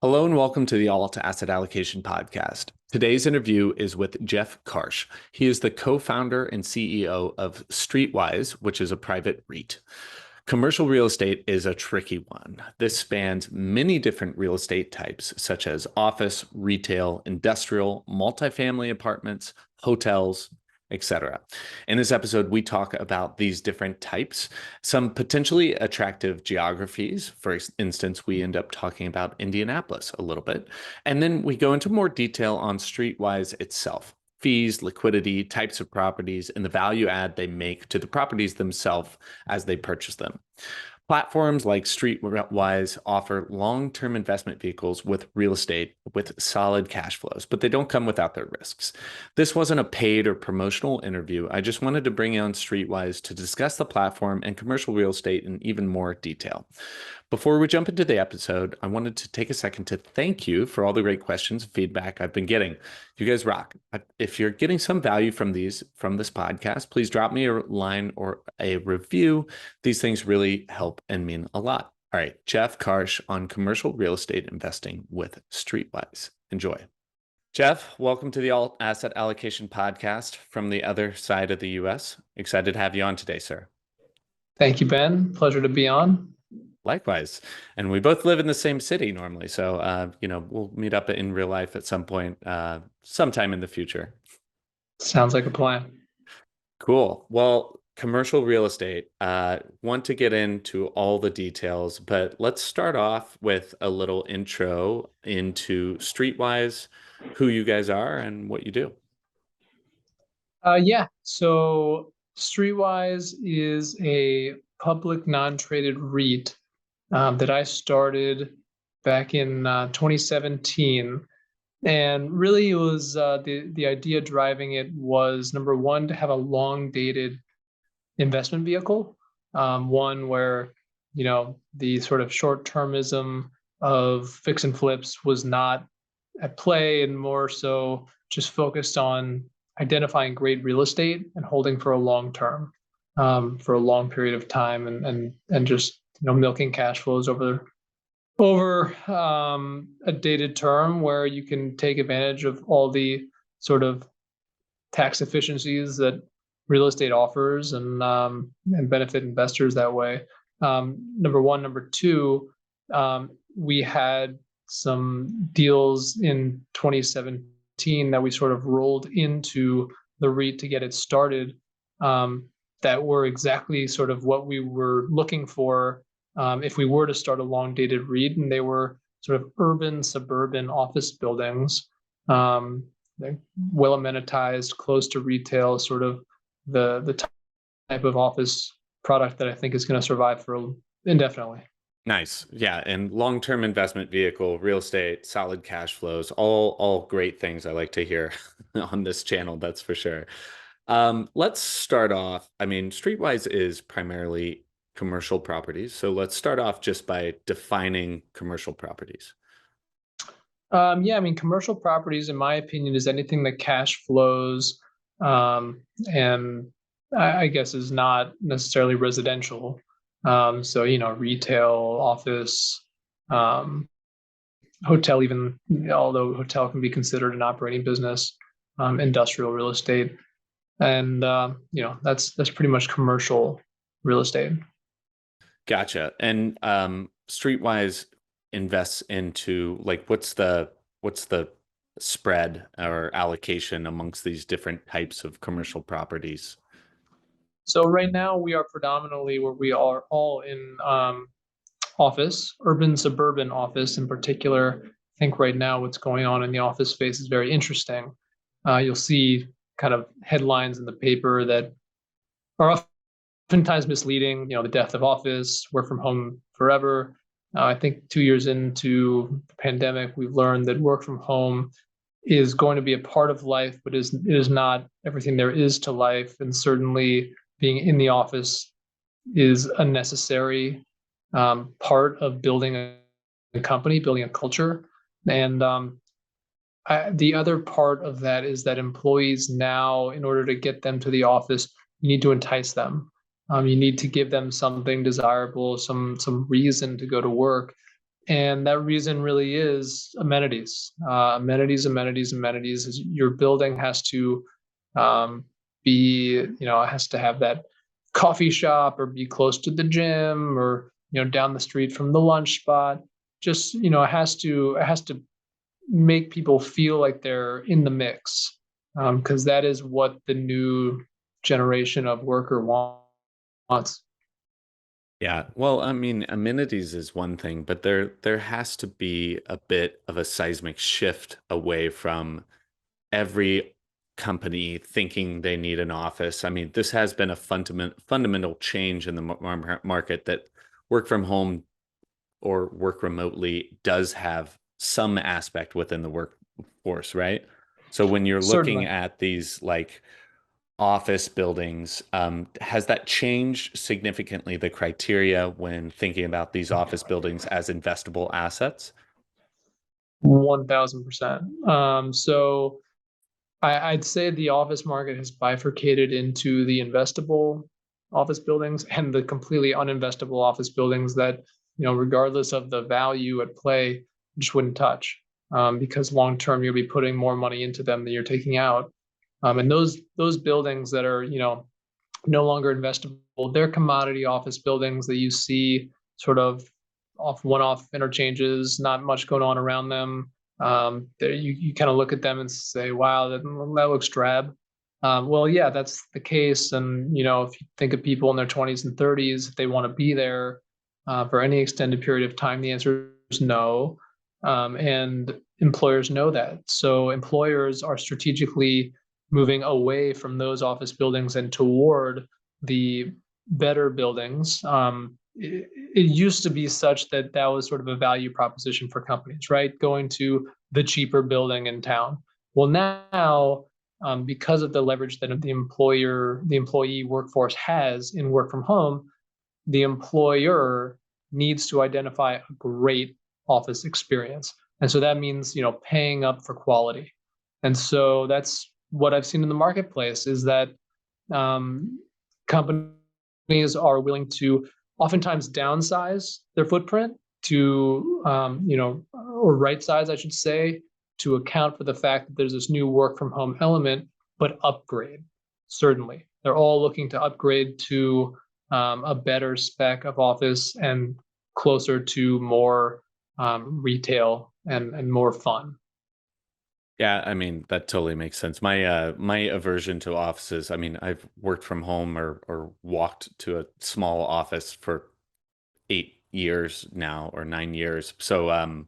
Hello and welcome to the Alt Asset Allocation Podcast. Today's interview is with Jeff Karsh. He is the co-founder and CEO of Streitwise, which is a private REIT. Commercial real estate is a tricky one. This spans many different real estate types, such as office, retail, industrial, multifamily apartments, hotels, etc. In this episode, we talk about these different types, some potentially attractive geographies. For instance, we end up talking about Indianapolis a little bit, and then we go into more detail on Streitwise itself, fees, liquidity, types of properties, and the value add they make to the properties themselves as they purchase them. Platforms like Streitwise offer long-term investment vehicles with real estate with solid cash flows, but they don't come without their risks. This wasn't a paid or promotional interview. I just wanted to bring on Streitwise to discuss the platform and commercial real estate in even more detail. Before we jump into the episode, I wanted to take a second to thank you for all the great questions and feedback I've been getting. You guys rock. If you're getting some value from this podcast, please drop me a line or a review. These things really help and mean a lot. All right, Jeff Karsh on commercial real estate investing with Streitwise. Enjoy. Jeff, welcome to the Alt Asset Allocation Podcast from the other side of the US. Excited to have you on today, sir. Thank you, Ben. Pleasure to be on. Likewise. And we both live in the same city normally. So, we'll meet up in real life at some point, sometime in the future. Sounds like a plan. Cool. Well, commercial real estate, want to get into all the details, but let's start off with a little intro into Streitwise, who you guys are and what you do. So Streitwise is a public non-traded REIT that I started back in 2017. And really it was the idea driving it was, number one, to have a long-dated investment vehicle, one where, the sort of short-termism of fix and flips was not at play, and more so just focused on identifying great real estate and holding for a long term, for a long period of time, and just milking cash flows over a dated term where you can take advantage of all the sort of tax efficiencies that real estate offers and benefit investors that way. Number one. Number two, we had some deals in 2017 that we sort of rolled into the REIT to get it started, that were exactly sort of what we were looking for if we were to start a long-dated REIT, and they were sort of urban, suburban office buildings, well amenitized, close to retail, sort of the type of office product that I think is going to survive for indefinitely. Nice. Yeah. And long-term investment vehicle, real estate, solid cash flows, all great things I like to hear on this channel, that's for sure. Let's start off. I mean, Streitwise is primarily commercial properties. So let's start off just by defining commercial properties. Commercial properties, in my opinion, is anything that cash flows, and I guess is not necessarily residential. Retail, office, hotel, even although hotel can be considered an operating business, industrial real estate, and that's pretty much commercial real estate. Gotcha. And Streitwise invests into, like, what's the spread or allocation amongst these different types of commercial properties? So right now we are predominantly where we are all in office, urban, suburban office in particular. I think right now what's going on in the office space is very interesting. You'll see kind of headlines in the paper that are oftentimes misleading, the death of office, work from home forever. I think 2 years into the pandemic, we've learned that work from home is going to be a part of life, but it is not everything there is to life. And certainly being in the office is a necessary part of building a company, building a culture. And the other part of that is that employees now, in order to get them to the office, you need to entice them. You need to give them something desirable, some reason to go to work. And that reason really is amenities. Amenities. Your building has to it has to have that coffee shop or be close to the gym or down the street from the lunch spot. Just it has to make people feel like they're in the mix, because that is what the new generation of worker wants. Yeah. Well, I mean, amenities is one thing, but there has to be a bit of a seismic shift away from every company thinking they need an office. I mean, this has been a fundamental change in the market that work from home or work remotely does have some aspect within the workforce, right? So when you're looking Certainly. at these like office buildings, has that changed significantly the criteria when thinking about these office buildings as investable assets? 1000%. So I'd say the office market has bifurcated into the investable office buildings and the completely uninvestable office buildings that, regardless of the value at play, just wouldn't touch, because long term you'll be putting more money into them than you're taking out. And those buildings that are, no longer investable, they're commodity office buildings that you see sort of off one-off interchanges, not much going on around them. You kind of look at them and say, wow, that looks drab. Well, yeah, that's the case. And, if you think of people in their 20s and 30s, if they want to be there for any extended period of time, the answer is no. And employers know that. So employers are strategically moving away from those office buildings and toward the better buildings. It used to be such that that was sort of a value proposition for companies, right? Going to the cheaper building in town. Well, now, because of the leverage that the employee workforce has in work from home, the employer needs to identify a great office experience. And so that means, paying up for quality. And so that's what I've seen in the marketplace is that um, companies are willing to oftentimes downsize their footprint to, or right size, I should say, to account for the fact that there's this new work from home element, but upgrade. Certainly. They're all looking to upgrade to a better spec of office and closer to more retail and more fun. Yeah, I mean, that totally makes sense. My aversion to offices, I mean, I've worked from home or walked to a small office for 8 years now or 9 years. So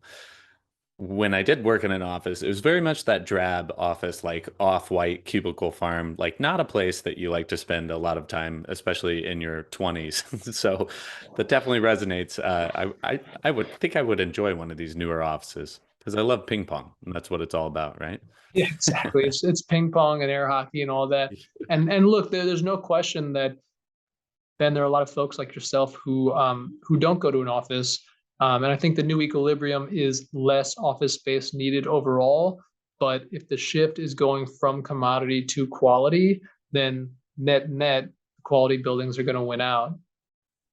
when I did work in an office, it was very much that drab office, like off-white cubicle farm, like not a place that you like to spend a lot of time, especially in your 20s. So that definitely resonates. I would think I would enjoy one of these newer offices because I love ping pong, and that's what it's all about, right? Yeah, exactly. It's ping pong and air hockey and all that. And look, there's no question that then there are a lot of folks like yourself who don't go to an office. And I think the new equilibrium is less office space needed overall. But if the shift is going from commodity to quality, then net quality buildings are going to win out.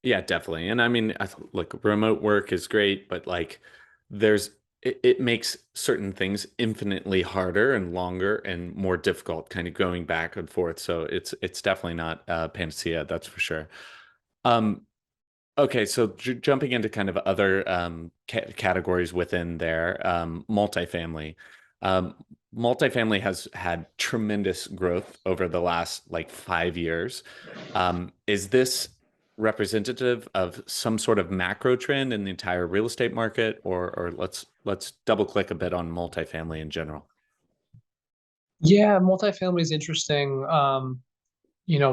Yeah, definitely. And I mean, look, remote work is great, but like there's it makes certain things infinitely harder and longer and more difficult kind of going back and forth. So it's definitely not panacea, that's for sure. Um, okay, so jumping into kind of other categories within there, multifamily. Um, multifamily has had tremendous growth over the last like 5 years. Is this representative of some sort of macro trend in the entire real estate market, or let's double click a bit on multifamily in general? Yeah, multifamily is interesting.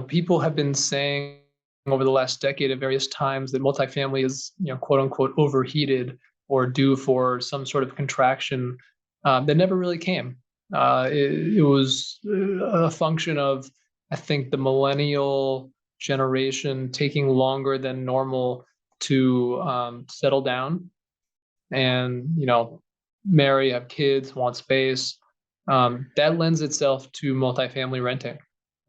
People have been saying over the last decade at various times that multifamily is, quote unquote, overheated or due for some sort of contraction that never really came. It was a function of, I think, the millennial generation taking longer than normal to settle down and, marry, have kids, want space. That lends itself to multifamily renting.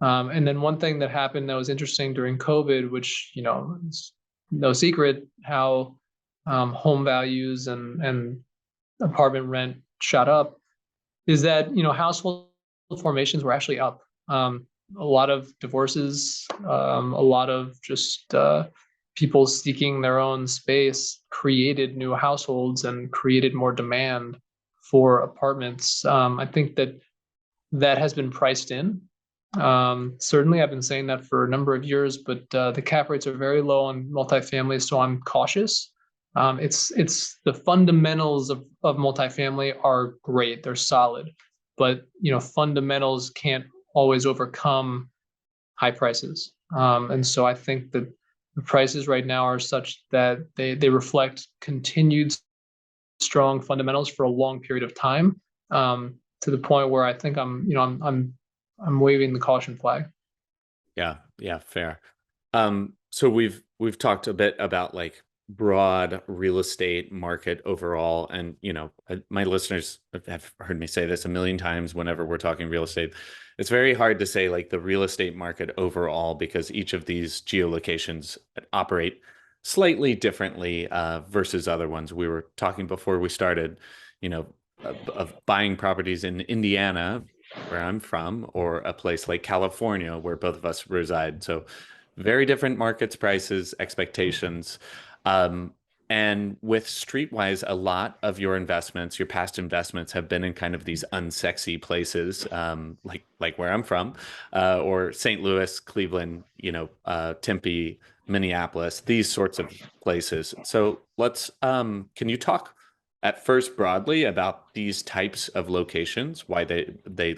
And then one thing that happened that was interesting during COVID, which, is no secret, how home values and apartment rent shot up, is that household formations were actually up. A lot of divorces, a lot of just people seeking their own space created new households and created more demand for apartments. I think that has been priced in. Certainly, I've been saying that for a number of years, but the cap rates are very low on multifamily, so I'm cautious. It's the fundamentals of multifamily are great; they're solid, but fundamentals can't always overcome high prices. And so I think that the prices right now are such that they reflect continued strong fundamentals for a long period of time, to the point where I think I'm waving the caution flag. Yeah, yeah, fair. So we've talked a bit about like broad real estate market overall, and my listeners have heard me say this a million times whenever we're talking real estate. It's very hard to say like the real estate market overall because each of these geolocations operate slightly differently versus other ones. We were talking before we started, of buying properties in Indiana, where I'm from, or a place like California, where both of us reside. So very different markets, prices, expectations. Um, and with Streetwise, a lot of your investments, your past investments, have been in kind of these unsexy places, like where I'm from, or St. Louis, Cleveland, Tempe, Minneapolis, these sorts of places. So can you talk at first broadly about these types of locations, why they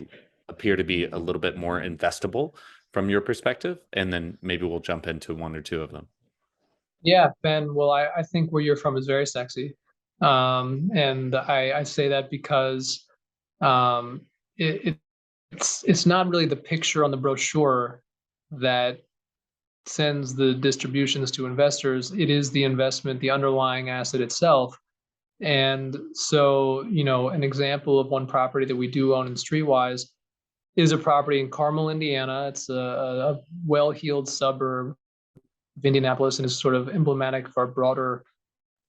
appear to be a little bit more investable from your perspective, and then maybe we'll jump into one or two of them. Yeah, Ben. Well, I think where you're from is very sexy, and I say that because um, it's not really the picture on the brochure that sends the distributions to investors. It is the investment, the underlying asset itself. And so, an example of one property that we do own in Streetwise is a property in Carmel, Indiana. It's a well-heeled suburb of Indianapolis and is sort of emblematic of our broader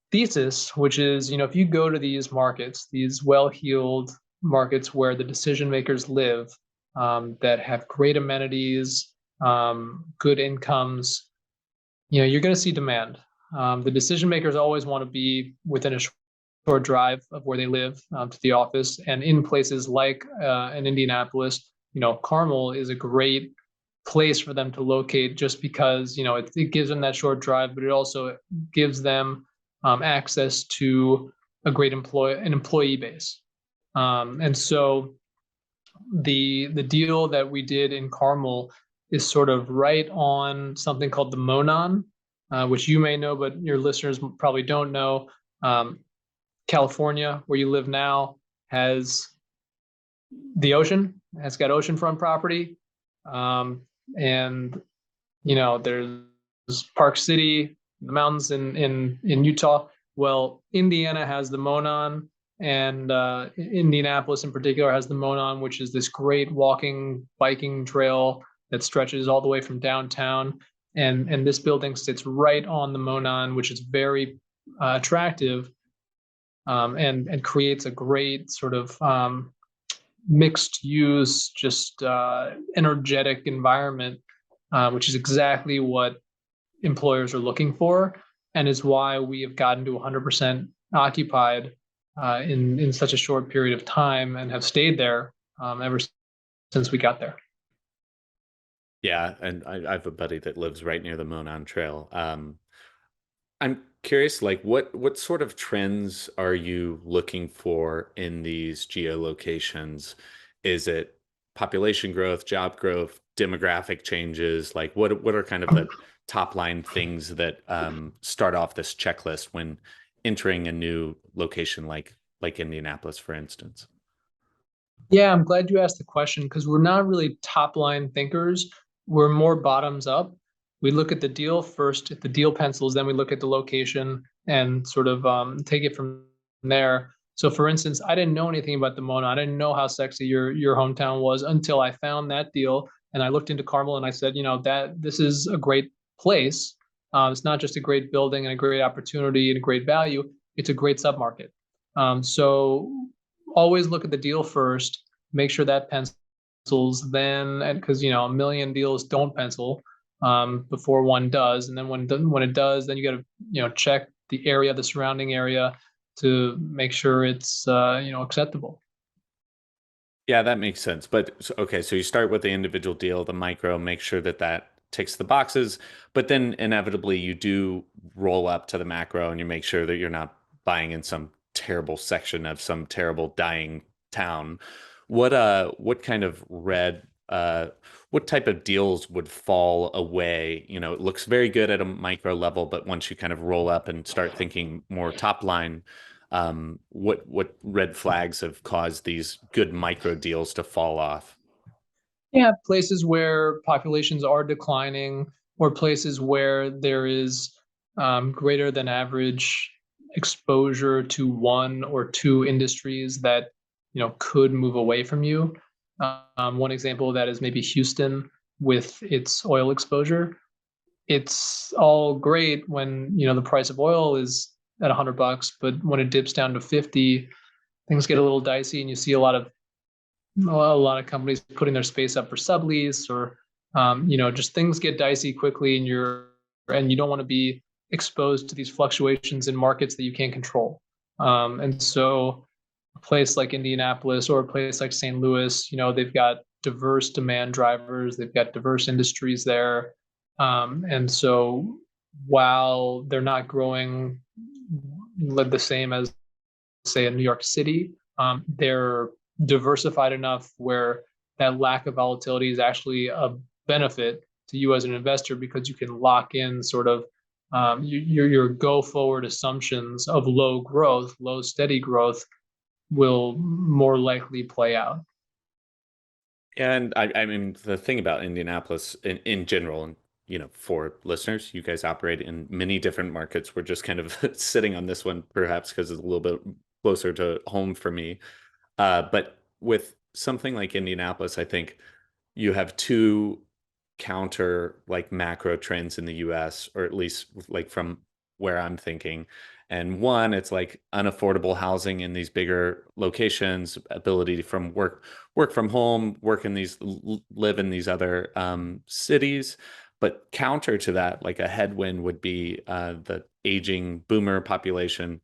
thesis, which is, if you go to these markets, these well-heeled markets where the decision makers live, that have great amenities, good incomes, you're going to see demand. The decision makers always want to be within a short drive of where they live, to the office, and in places like in Indianapolis, Carmel is a great place for them to locate just because it gives them that short drive, but it also gives them access to a great employee base. And so the deal that we did in Carmel is sort of right on something called the Monon, which you may know, but your listeners probably don't know. California, where you live now, has the ocean. It's got oceanfront property, and there's Park City, the mountains in Utah. Well, Indiana has the Monon, and Indianapolis in particular has the Monon, which is this great biking trail that stretches all the way from downtown. And this building sits right on the Monon, which is very attractive, and creates a great sort of mixed use, just energetic environment, which is exactly what employers are looking for, and is why we have gotten to 100% occupied in such a short period of time and have stayed there ever since we got there. Yeah, and I have a buddy that lives right near the Monon Trail. I'm curious, like what sort of trends are you looking for in these geolocations? Is it population growth, job growth, demographic changes? Like what are kind of the top line things that start off this checklist when entering a new location like Indianapolis, for instance? Yeah, I'm glad you asked the question because we're not really top line thinkers. We're more bottoms up. We look at the deal first, at the deal pencils, then we look at the location and sort of take it from there. So, for instance, I didn't know anything about the Mona. I didn't know how sexy your hometown was until I found that deal and I looked into Carmel and I said, that this is a great place. It's not just a great building and a great opportunity and a great value, it's a great submarket. So always look at the deal first, make sure that pencils then, and because a million deals don't pencil before one does, and then when it does, then you got to check the area, the surrounding area, to make sure it's acceptable. Yeah, that makes sense. But okay, so you start with the individual deal, the micro, make sure that that ticks the boxes, but then inevitably you do roll up to the macro and you make sure that you're not buying in some terrible section of some terrible dying town. What kind of what type of deals would fall away? You know, it looks very good at a micro level, but once you kind of roll up and start thinking more top line, what red flags have caused these good micro deals to fall off? Yeah, places where populations are declining, or places where there is greater than average exposure to one or two industries that could move away from you. One example of that is maybe Houston with its oil exposure. It's all great when the price of oil is at $100, but when it dips down to 50, things get a little dicey, and you see a lot of companies putting their space up for sublease, or just things get dicey quickly, and you don't want to be exposed to these fluctuations in markets that you can't control. And so a place like Indianapolis or a place like St. Louis, they've got diverse demand drivers, they've got diverse industries there. And so while they're not growing the same as, say, in New York City, they're diversified enough where that lack of volatility is actually a benefit to you as an investor, because you can lock in sort of your go forward assumptions of low steady growth will more likely play out. And I mean, the thing about Indianapolis in general, and for listeners, you guys operate in many different markets. We're just kind of sitting on this one, perhaps because it's a little bit closer to home for me. But with something like Indianapolis, I think you have two counter like macro trends in the US, or at least like from where I'm thinking. And one, it's like unaffordable housing in these bigger locations, ability from work from home, live in these other cities. But counter to that, like a headwind would be the aging boomer population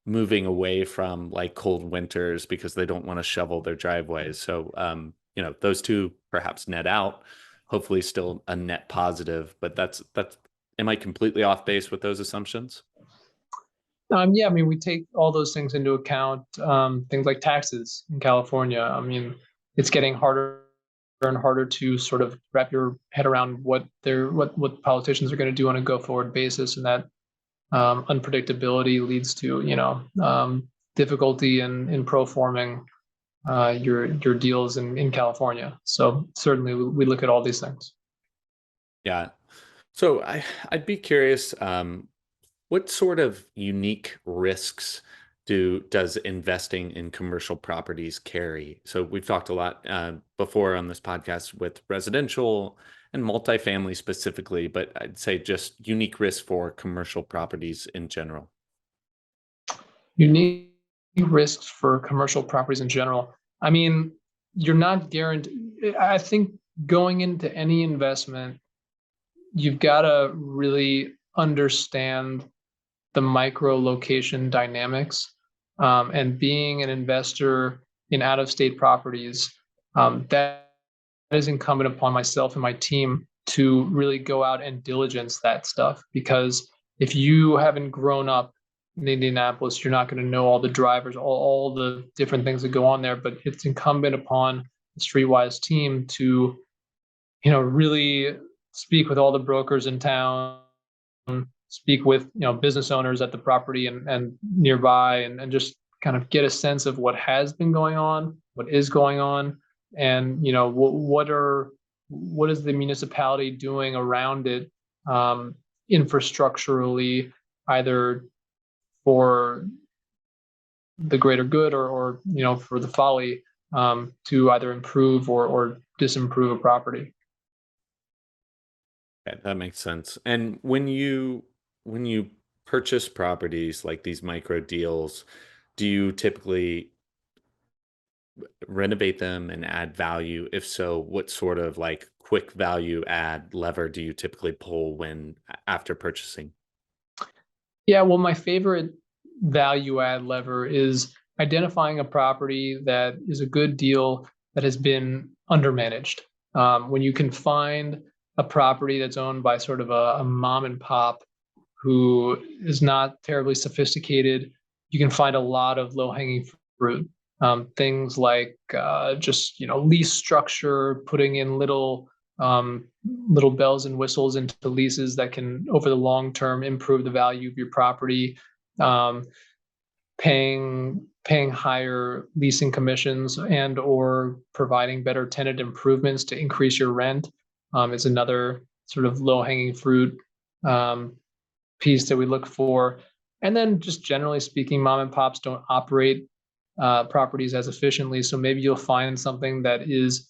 moving away from like cold winters because they don't want to shovel their driveways. So those two perhaps net out, hopefully still a net positive, but that's am I completely off base with those assumptions? Yeah, I mean, we take all those things into account. Things like taxes in California. I mean, it's getting harder and harder to sort of wrap your head around what politicians are going to do on a go forward basis, and that unpredictability leads to difficulty in pro forming your deals in California. So certainly we look at all these things. Yeah. So I'd be curious, what sort of unique risks does investing in commercial properties carry? So we've talked a lot before on this podcast with residential and multifamily specifically, but I'd say just unique risks for commercial properties in general. Unique risks for commercial properties in general. I mean, you're not guaranteed. I think going into any investment, you've got to really understand the micro location dynamics. And being an investor in out of state properties, that is incumbent upon myself and my team to really go out and diligence that stuff. Because if you haven't grown up in Indianapolis, you're not going to know all the drivers, all the different things that go on there. But it's incumbent upon the Streetwise team to, really speak with all the brokers in town, speak with business owners at the property and nearby, and just kind of get a sense of what has been going on, what is going on, and what is the municipality doing around it, infrastructurally, either for the greater good, or for the folly, to either improve or disimprove a property. Yeah, that makes sense. And when you purchase properties like these micro deals, do you typically renovate them and add value? If so, what sort of like quick value add lever do you typically pull when after purchasing? Yeah, well, my favorite value add lever is identifying a property that is a good deal that has been undermanaged. When you can find a property that's owned by sort of a mom and pop who is not terribly sophisticated, you can find a lot of low hanging fruit. Things like just lease structure, putting in little bells and whistles into leases that can, over the long term, improve the value of your property. Um, paying higher leasing commissions and or providing better tenant improvements to increase your rent is another sort of low hanging fruit um, piece that we look for. And then just generally speaking, mom and pops don't operate properties as efficiently. So maybe you'll find something that is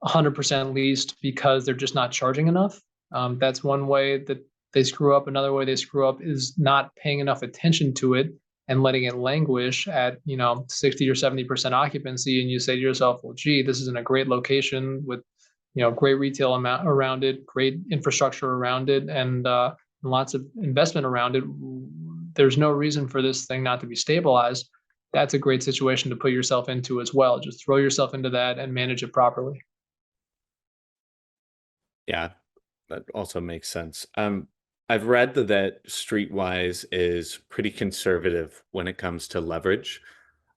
100% leased because they're just not charging enough. That's one way that they screw up. Another way they screw up is not paying enough attention to it and letting it languish at 60 or 70% occupancy. And you say to yourself, well, gee, this is in a great location with great retail amount around it, great infrastructure around it, and lots of investment around it. There's no reason for this thing not to be stabilized. That's a great situation to put yourself into as well. Just throw yourself into that and manage it properly. Yeah, that also makes sense. I've read that Streetwise is pretty conservative when it comes to leverage.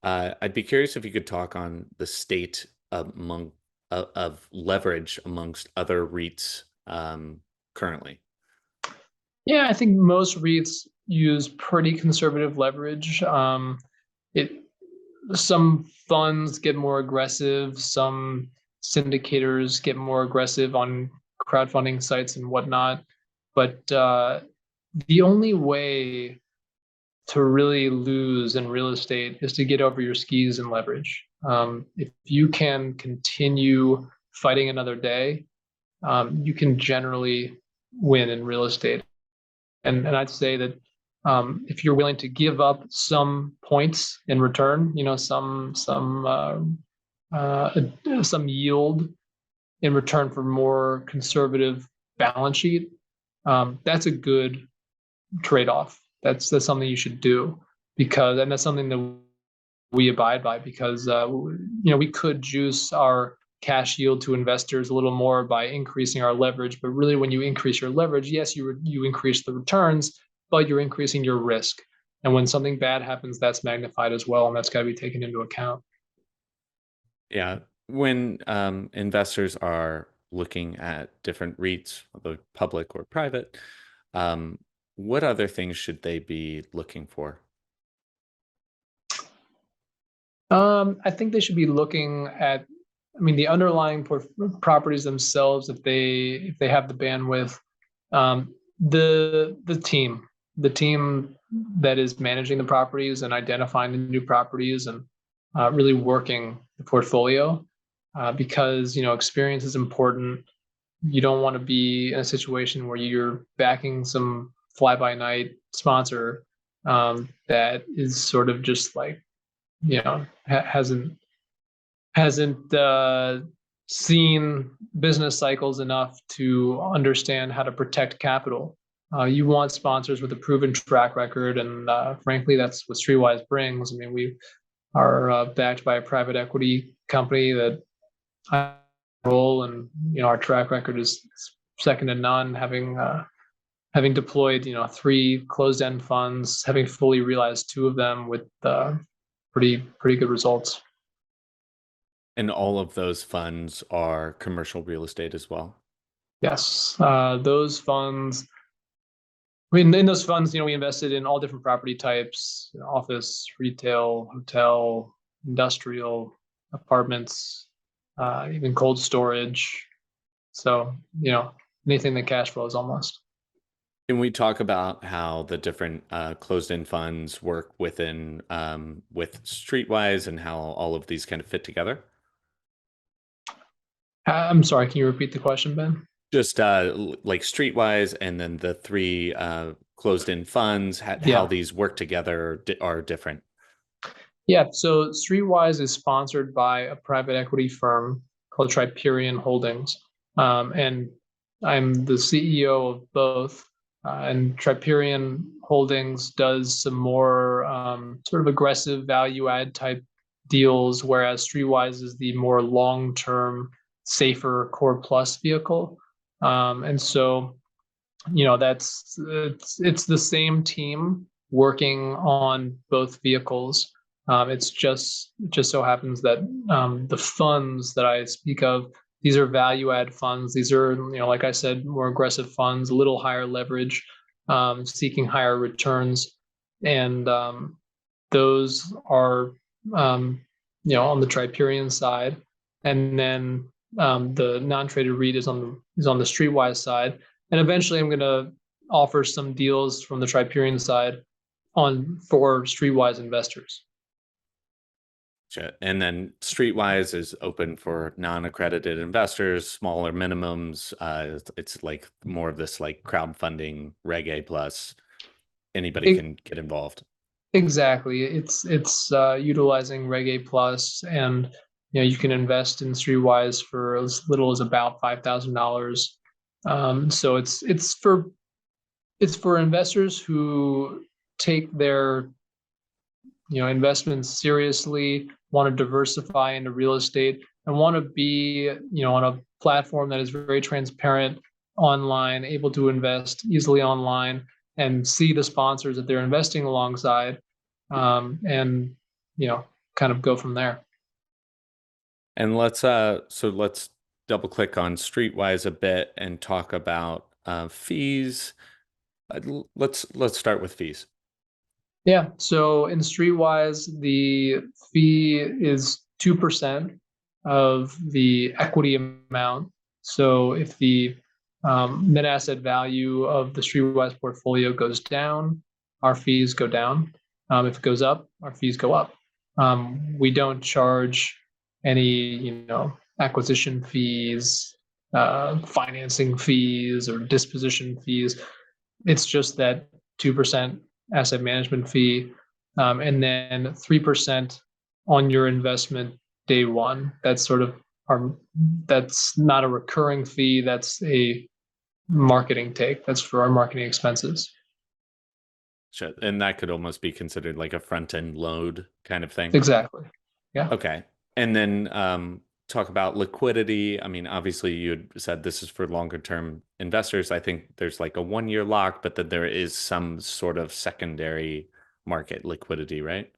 I'd be curious if you could talk on the state of leverage amongst other REITs currently. Yeah, I think most REITs use pretty conservative leverage. It Some funds get more aggressive, some syndicators get more aggressive on crowdfunding sites and whatnot. But the only way to really lose in real estate is to get over your skis and leverage. If you can continue fighting another day, you can generally win in real estate. And I'd say that if you're willing to give up some points in return, some yield in return for more conservative balance sheet, that's a good trade-off. That's something you should do and that's something that we abide by because we could juice our cash yield to investors a little more by increasing our leverage. But really, when you increase your leverage, yes, you increase the returns, but you're increasing your risk. And when something bad happens, that's magnified as well, and that's got to be taken into account. Yeah, when investors are looking at different REITs, whether public or private, um, what other things should they be looking for? I think they should be looking at, I mean, the underlying properties themselves, if they have the bandwidth, the team that is managing the properties and identifying the new properties and really working the portfolio, because experience is important. You don't want to be in a situation where you're backing some fly by night sponsor that is sort of just like hasn't seen business cycles enough to understand how to protect capital. You want sponsors with a proven track record, and frankly, that's what Streetwise brings. I mean, we are backed by a private equity company that I roll, and our track record is second to none. Having deployed three closed-end funds, having fully realized two of them with pretty good results. And all of those funds are commercial real estate as well. Yes, those funds. I mean, in those funds, we invested in all different property types: office, retail, hotel, industrial, apartments, even cold storage. So, anything that cash flows almost. Can we talk about how the different closed-end funds work with Streetwise and how all of these kind of fit together? I'm sorry, can you repeat the question, Ben? Just like Streetwise and then the three closed-end funds, how Yeah. these work together are different. Yeah. So Streetwise is sponsored by a private equity firm called Triperion Holdings. And I'm the CEO of both. And Triperion Holdings does some more sort of aggressive value add type deals, whereas Streetwise is the more long term, safer core plus vehicle. And so, it's the same team working on both vehicles. It just so happens that the funds that I speak of, these are value add funds. These are, like I said, more aggressive funds, a little higher leverage, seeking higher returns, and those are on the Triperion side, and then the non-traded REIT is on the Streetwise side, and eventually I'm going to offer some deals from the Triperion side for Streetwise investors. And then Streetwise is open for non-accredited investors, smaller minimums. It's like more of this like crowdfunding, Reg A plus. Anybody It, can get involved. exactly. It's utilizing Reg A plus, and you can invest in Streetwise for as little as about $5,000. So it's for investors who take their investments seriously, want to diversify into real estate, and want to be on a platform that is very transparent online, able to invest easily online, and see the sponsors that they're investing alongside, and kind of go from there. And let's double click on Streetwise a bit and talk about fees. Let's start with fees. Yeah. So in Streetwise, the fee is 2% of the equity amount. So if the net asset value of the Streetwise portfolio goes down, our fees go down. If it goes up, our fees go up. We don't charge any, acquisition fees, financing fees, or disposition fees. It's just that 2% asset management fee, and then 3% on your investment day one. That's sort of that's not a recurring fee. That's a marketing take. That's for our marketing expenses. Sure. And that could almost be considered like a front end load kind of thing. Exactly. Yeah. Okay. And then talk about liquidity. I mean, obviously you had said this is for longer term investors. I think there's like a 1 year lock, but then there is some sort of secondary market liquidity, right?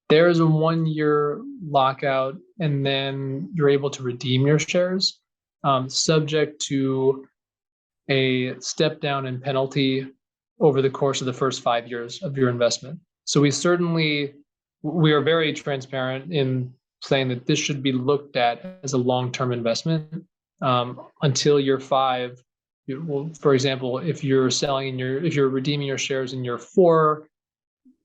There is a 1 year lockout, and then you're able to redeem your shares, subject to a step down in penalty over the course of the first 5 years of your investment. So we are very transparent in saying that this should be looked at as a long-term investment until year 5. Well, for example, if you're redeeming your shares in year 4,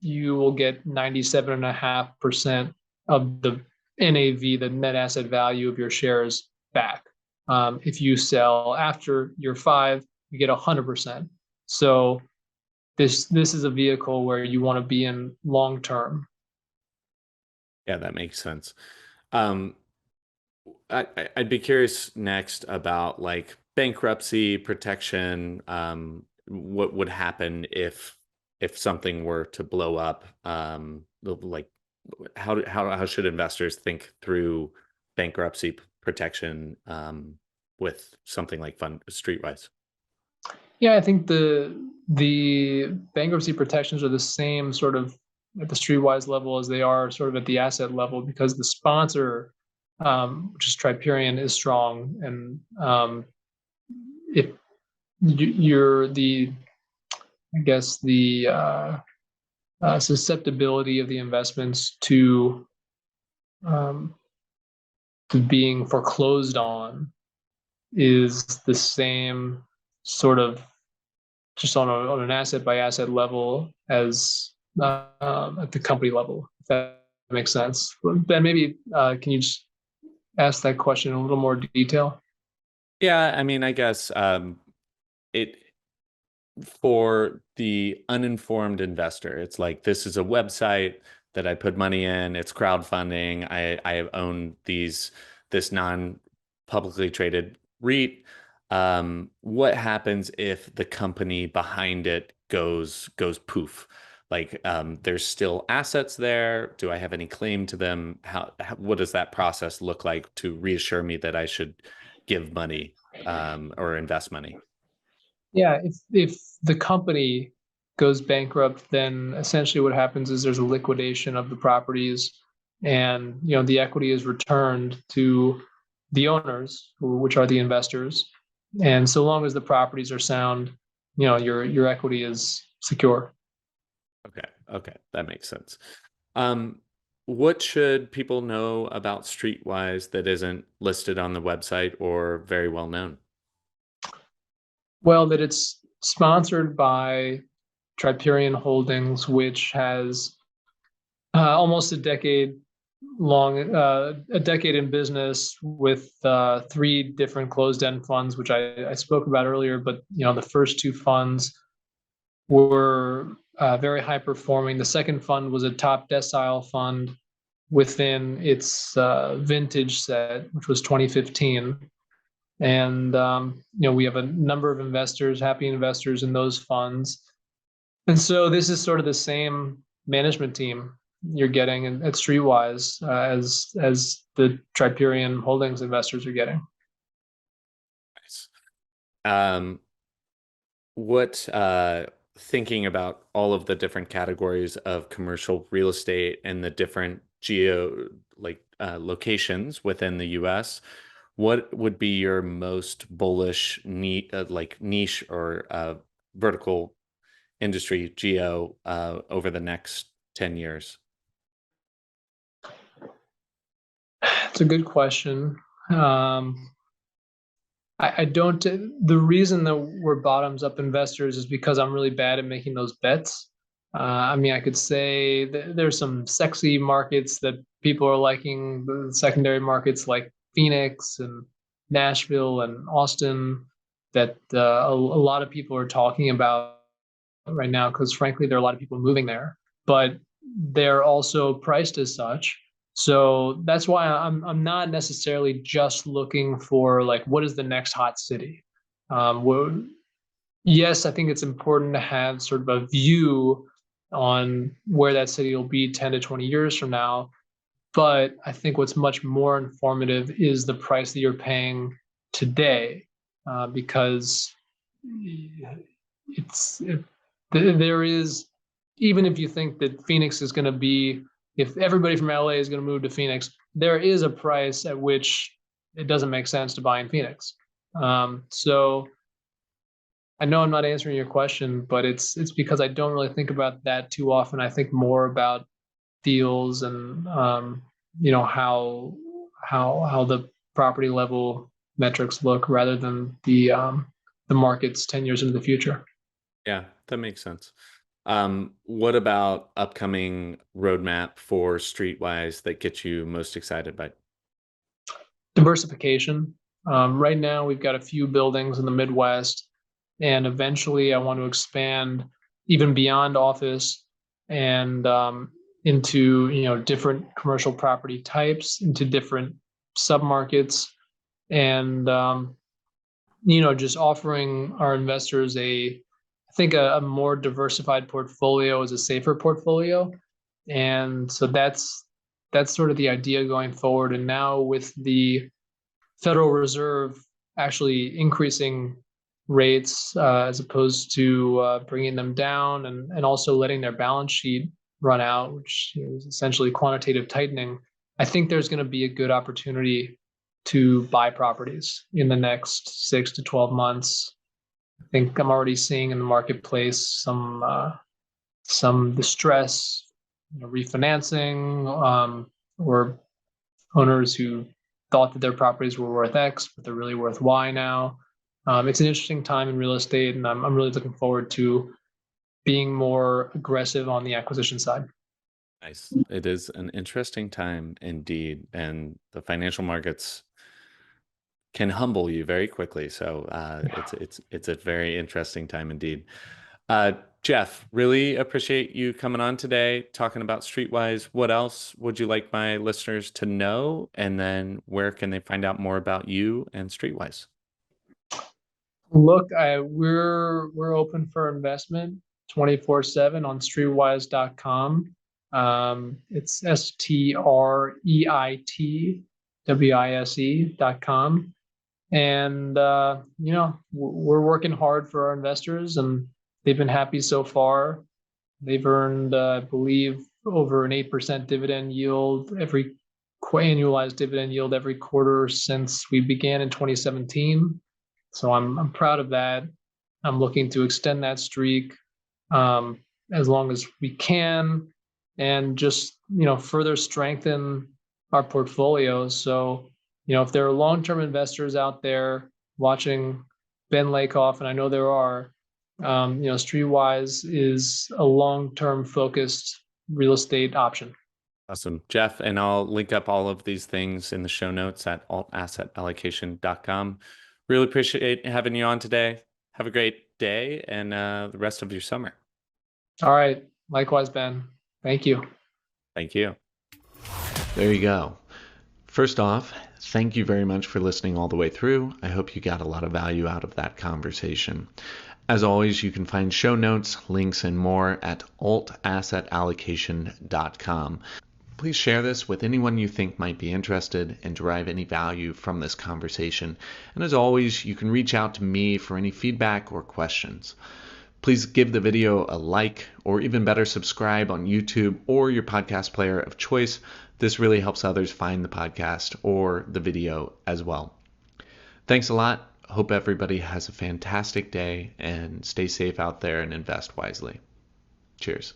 you will get 97.5% of the NAV, the net asset value of your shares, back. If you sell after year 5, you get 100%. So this is a vehicle where you want to be in long term. Yeah, that makes sense. Um, I'd be curious next about like bankruptcy protection. What would happen if something were to blow up? Like how should investors think through bankruptcy protection with something like Streetwise? Yeah, I think the bankruptcy protections are the same sort of at the Streetwise level as they are sort of at the asset level, because the sponsor, which is Triperion, is strong, and if you're I guess the susceptibility of the investments um, to being foreclosed on is the same sort of just on an asset by asset level as at the company level, if that makes sense. Ben, maybe can you just ask that question in a little more detail? Yeah, I mean, I guess it for the uninformed investor, it's like this is a website that I put money in. It's crowdfunding. I own this non-publicly traded REIT. What happens if the company behind it goes poof? Like, there's still assets there. Do I have any claim to them? What does that process look like to reassure me that I should give money or invest money? Yeah, if the company goes bankrupt, then essentially what happens is there's a liquidation of the properties, and the equity is returned to the owners, which are the investors. And so long as the properties are sound, your equity is secure. Okay, okay, that makes sense. Um, what should people know about Streetwise that isn't listed on the website or very well known? Well, that it's sponsored by Triperian Holdings, which has almost a decade in business with three different closed-end funds, which I spoke about earlier. But the first two funds were very high performing. The second fund was a top decile fund within its vintage set, which was 2015. And we have a number of investors, happy investors in those funds. And so this is sort of the same management team you're getting at Streetwise as the Triperian Holdings investors are getting. Nice. Um, what thinking about all of the different categories of commercial real estate and the different locations within the US, what would be your most bullish niche or vertical industry geo over the next 10 years? It's a good question. I don't. The reason that we're bottoms up investors is because I'm really bad at making those bets. I mean, I could say there's some sexy markets that people are liking, the secondary markets like Phoenix and Nashville and Austin that a lot of people are talking about right now because, frankly, there are a lot of people moving there, but they're also priced as such. So that's why I'm not necessarily just looking for like what is the next hot city. Well, yes, I think it's important to have sort of a view on where that city will be 10 to 20 years from now. But I think what's much more informative is the price that you're paying today, because there is, even if you think that Phoenix is going to be, if everybody from LA is going to move to Phoenix, there is a price at which it doesn't make sense to buy in Phoenix. So I know I'm not answering your question, but it's because I don't really think about that too often. I think more about deals and how the property level metrics look rather than the markets 10 years into the future. Yeah, that makes sense. What about upcoming roadmap for Streetwise that gets you most excited by? Diversification. Right now, we've got a few buildings in the Midwest, and eventually, I want to expand even beyond office and into different commercial property types, into different submarkets, and just offering our investors I think a more diversified portfolio is a safer portfolio, and so that's sort of the idea going forward. And now with the Federal Reserve actually increasing rates as opposed to bringing them down, and also letting their balance sheet run out, which is essentially quantitative tightening. I think there's going to be a good opportunity to buy properties in the next 6 to 12 months. I think I'm already seeing in the marketplace some distress, refinancing, or owners who thought that their properties were worth X, but they're really worth Y now. It's an interesting time in real estate, and I'm really looking forward to being more aggressive on the acquisition side. Nice. It is an interesting time indeed, and the financial markets can humble you very quickly. So it's a very interesting time indeed. Uh, Jeff, really appreciate you coming on today, talking about Streetwise. What else would you like my listeners to know? And then where can they find out more about you and Streetwise? Look, we're open for investment 24/7 on streetwise.com. It's streitwise.com. And we're working hard for our investors, and they've been happy so far. They've earned, I believe, over an 8% dividend yield annualized dividend yield every quarter since we began in 2017. So I'm proud of that. I'm looking to extend that streak as long as we can, and just further strengthen our portfolio. So if there are long-term investors out there watching Ben Lakoff, and I know there are, Streetwise is a long-term focused real estate option. Awesome, Jeff. And I'll link up all of these things in the show notes at altassetallocation.com. Really appreciate having you on today. Have a great day and the rest of your summer. All right. Likewise, Ben. Thank you. Thank you. There you go. First off, thank you very much for listening all the way through. I hope you got a lot of value out of that conversation. As always, you can find show notes, links, and more at altassetallocation.com. Please share this with anyone you think might be interested and derive any value from this conversation. And as always, you can reach out to me for any feedback or questions. Please give the video a like, or even better, subscribe on YouTube or your podcast player of choice. This really helps others find the podcast or the video as well. Thanks a lot. Hope everybody has a fantastic day and stay safe out there and invest wisely. Cheers.